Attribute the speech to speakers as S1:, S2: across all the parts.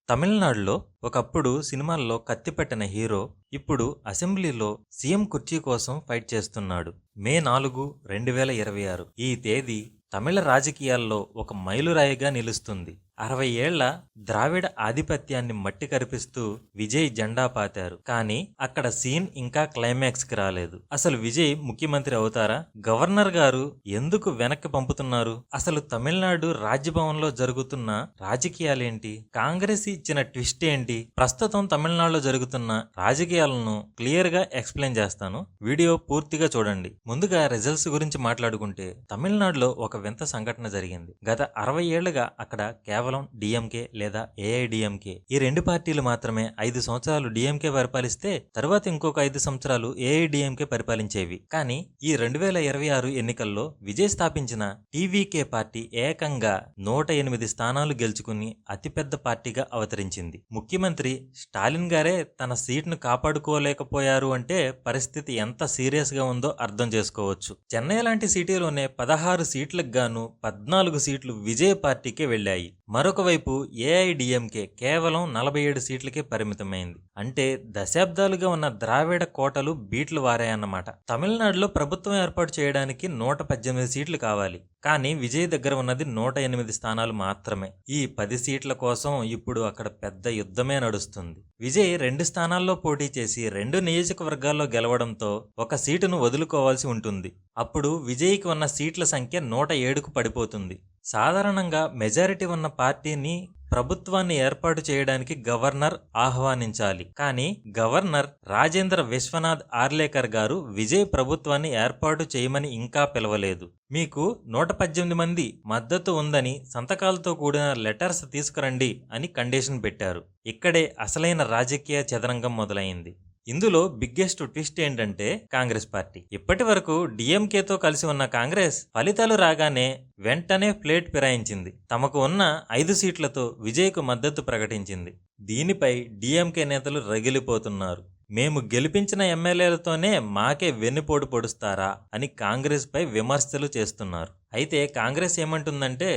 S1: తమిళనాడులో ఒకప్పుడు సినిమాల్లో కత్తిపట్టిన హీరో ఇప్పుడు అసెంబ్లీలో సీఎం కుర్చీ కోసం ఫైట్ చేస్తున్నాడు. మే 4, 2026 ఈ తేదీ తమిళ రాజకీయాల్లో ఒక మైలురాయిగా నిలుస్తుంది. 60 ఏళ్ల ద్రావిడ ఆధిపత్యాన్ని మట్టి కరిపిస్తూ విజయ్ జెండా పాతారు. కానీ అక్కడ సీన్ ఇంకా క్లైమాక్స్ కి రాలేదు. అసలు విజయ్ ముఖ్యమంత్రి అవుతారా? గవర్నర్ గారు ఎందుకు వెనక్కి పంపుతున్నారు? అసలు తమిళనాడు రాజ్యభవన్ లో జరుగుతున్న రాజకీయాలేంటి? కాంగ్రెస్ ఇచ్చిన ట్విస్ట్ ఏంటి? ప్రస్తుతం తమిళనాడులో జరుగుతున్న రాజకీయాలను క్లియర్ గా ఎక్స్ప్లెయిన్ చేస్తాను. వీడియో పూర్తిగా చూడండి. ముందుగా రిజల్ట్స్ గురించి మాట్లాడుకుంటే తమిళనాడులో ఒక వింత సంఘటన జరిగింది. గత 60 ఏళ్లుగా అక్కడ కేవలం డిఎంకే లేదా ఏఐడిఎంకే ఈ రెండు పార్టీలు మాత్రమే 5 సంవత్సరాలు డిఎంకే పరిపాలిస్తే తరువాత ఇంకొక 5 సంవత్సరాలు ఏఐడిఎంకే పరిపాలించేవి. కానీ ఈ 2026 ఎన్నికల్లో విజయ్ స్థాపించిన టీవీకే పార్టీ ఏకంగా 108 స్థానాలు గెలుచుకుని అతిపెద్ద పార్టీగా అవతరించింది. ముఖ్యమంత్రి స్టాలిన్ గారే తన సీట్ను కాపాడుకోలేకపోయారు అంటే పరిస్థితి ఎంత సీరియస్ గా ఉందో అర్థం చేసుకోవచ్చు. చెన్నై లాంటి సిటీలోనే 16 సీట్లకు గాను 14 సీట్లు విజయ్ పార్టీకే వెళ్లాయి. మరొక వైపు ఏఐడిఎంకే కేవలం 47 సీట్లకే పరిమితమైంది. అంటే దశాబ్దాలుగా ఉన్న ద్రావిడ కోటలు బీట్లు వారాయన్నమాట. తమిళనాడులో ప్రభుత్వం ఏర్పాటు చేయడానికి 118 సీట్లు కావాలి. కానీ విజయ్ దగ్గర ఉన్నది 108 స్థానాలు మాత్రమే. ఈ 10 సీట్ల కోసం ఇప్పుడు అక్కడ పెద్ద యుద్ధమే నడుస్తుంది. విజయ్ 2 స్థానాల్లో పోటీ చేసి 2 నియోజకవర్గాల్లో గెలవడంతో ఒక సీటును వదులుకోవాల్సి ఉంటుంది. అప్పుడు విజయ్కి ఉన్న సీట్ల సంఖ్య 107కు పడిపోతుంది. సాధారణంగా మెజారిటీ ఉన్న పార్టీని ప్రభుత్వాన్ని ఏర్పాటు చేయడానికి గవర్నర్ ఆహ్వానించాలి. కానీ గవర్నర్ రాజేంద్ర విశ్వనాథ్ ఆర్లేకర్ గారు విజయ్ ప్రభుత్వాన్ని ఏర్పాటు చేయమని ఇంకా పిలవలేదు. మీకు 118 మంది మద్దతు ఉందని సంతకాలతో కూడిన లెటర్స్ తీసుకురండి అని కండిషన్ పెట్టారు. ఇక్కడే అసలైన రాజకీయ చదరంగం మొదలైంది. ఇందులో బిగ్గెస్ట్ ట్విస్ట్ ఏంటంటే కాంగ్రెస్ పార్టీ. ఇప్పటి వరకు డిఎంకేతో కలిసి ఉన్న కాంగ్రెస్ ఫలితాలు రాగానే వెంటనే ప్లేట్ ఫిరాయించింది. తమకు ఉన్న 5 సీట్లతో విజయ్కు మద్దతు ప్రకటించింది. దీనిపై డిఎంకే నేతలు రగిలిపోతున్నారు. మేము గెలిపించిన ఎమ్మెల్యేలతోనే మాకే వెన్నుపోటు పొడుస్తారా అని కాంగ్రెస్ పై విమర్శలు చేస్తున్నారు. అయితే కాంగ్రెస్ ఏమంటుందంటే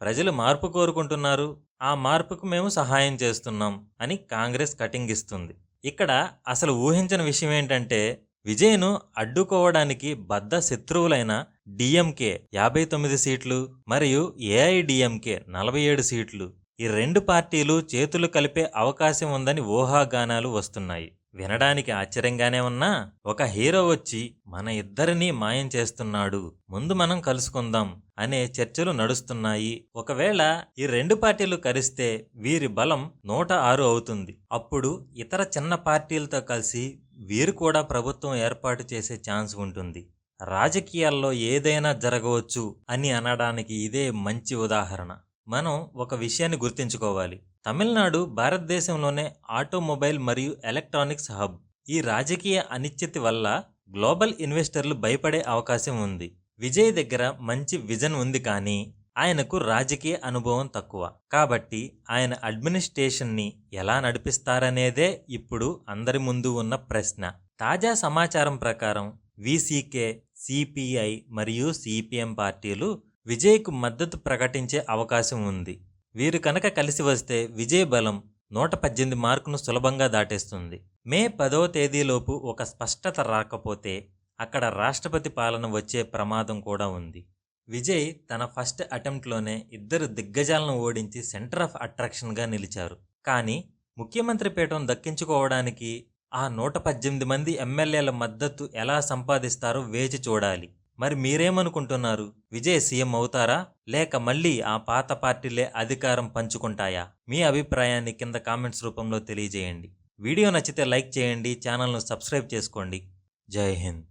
S1: ప్రజలు మార్పు కోరుకుంటున్నారు, ఆ మార్పుకు మేము సహాయం చేస్తున్నాం అని కాంగ్రెస్ కటింగ్ ఇస్తుంది. ఇక్కడ అసలు ఊహించని విషయం ఏంటంటే విజయ్ను అడ్డుకోవడానికి బద్ధ శత్రువులైన డిఎంకే 59 సీట్లు మరియు ఏఐడిఎంకే 47 సీట్లు ఈ రెండు పార్టీలు చేతులు కలిపే అవకాశం ఉందని ఊహాగానాలు వస్తున్నాయి. వినడానికి ఆశ్చర్యంగానే ఉన్నా ఒక హీరో వచ్చి మన ఇద్దరినీ మాయం చేస్తున్నాడు, ముందు మనం కలుసుకుందాం అనే చర్చలు నడుస్తున్నాయి. ఒకవేళ ఈ రెండు పార్టీలు కలిస్తే వీరి బలం 106 అవుతుంది. అప్పుడు ఇతర చిన్న పార్టీలతో కలిసి వీరు కూడా ప్రభుత్వం ఏర్పాటు చేసే ఛాన్స్ ఉంటుంది. రాజకీయాల్లో ఏదైనా జరగవచ్చు అని అనడానికి ఇదే మంచి ఉదాహరణ. మనం ఒక విషయాన్ని గుర్తుంచుకోవాలి. తమిళనాడు భారతదేశంలోనే ఆటోమొబైల్ మరియు ఎలక్ట్రానిక్స్ హబ్. ఈ రాజకీయ అనిశ్చితి వల్ల గ్లోబల్ ఇన్వెస్టర్లు భయపడే అవకాశం ఉంది. విజయ్ దగ్గర మంచి విజన్ ఉంది, కానీ ఆయనకు రాజకీయ అనుభవం తక్కువ. కాబట్టి ఆయన అడ్మినిస్ట్రేషన్ని ఎలా నడిపిస్తారనేదే ఇప్పుడు అందరి ముందు ఉన్న ప్రశ్న. తాజా సమాచారం ప్రకారం వీసీకే, సిపిఐ మరియు సిపిఎం పార్టీలు విజయ్కు మద్దతు ప్రకటించే అవకాశం ఉంది. వీరు కనుక కలిసి వస్తే విజయ్ బలం 118 మార్కును సులభంగా దాటేస్తుంది. మే 10వ తేదీలోపు ఒక స్పష్టత రాకపోతే అక్కడ రాష్ట్రపతి పాలన వచ్చే ప్రమాదం కూడా ఉంది. విజయ్ తన ఫస్ట్ అటెంప్ట్లోనే 2 దిగ్గజాలను ఓడించి సెంటర్ ఆఫ్ అట్రాక్షన్గా నిలిచారు. కానీ ముఖ్యమంత్రి పీఠం దక్కించుకోవడానికి ఆ 118 మంది ఎమ్మెల్యేల మద్దతు ఎలా సంపాదిస్తారో వేచి చూడాలి. మరి మీరేమనుకుంటున్నారు? విజయ్ సీఎం అవుతారా, లేక మళ్ళీ ఆ పాత పార్టీలే అధికారం పంచుకుంటాయా? మీ అభిప్రాయాన్ని కింద కామెంట్స్ రూపంలో తెలియజేయండి. వీడియో నచ్చితే లైక్ చేయండి, ఛానల్ను సబ్స్క్రైబ్ చేసుకోండి. జై హింద్.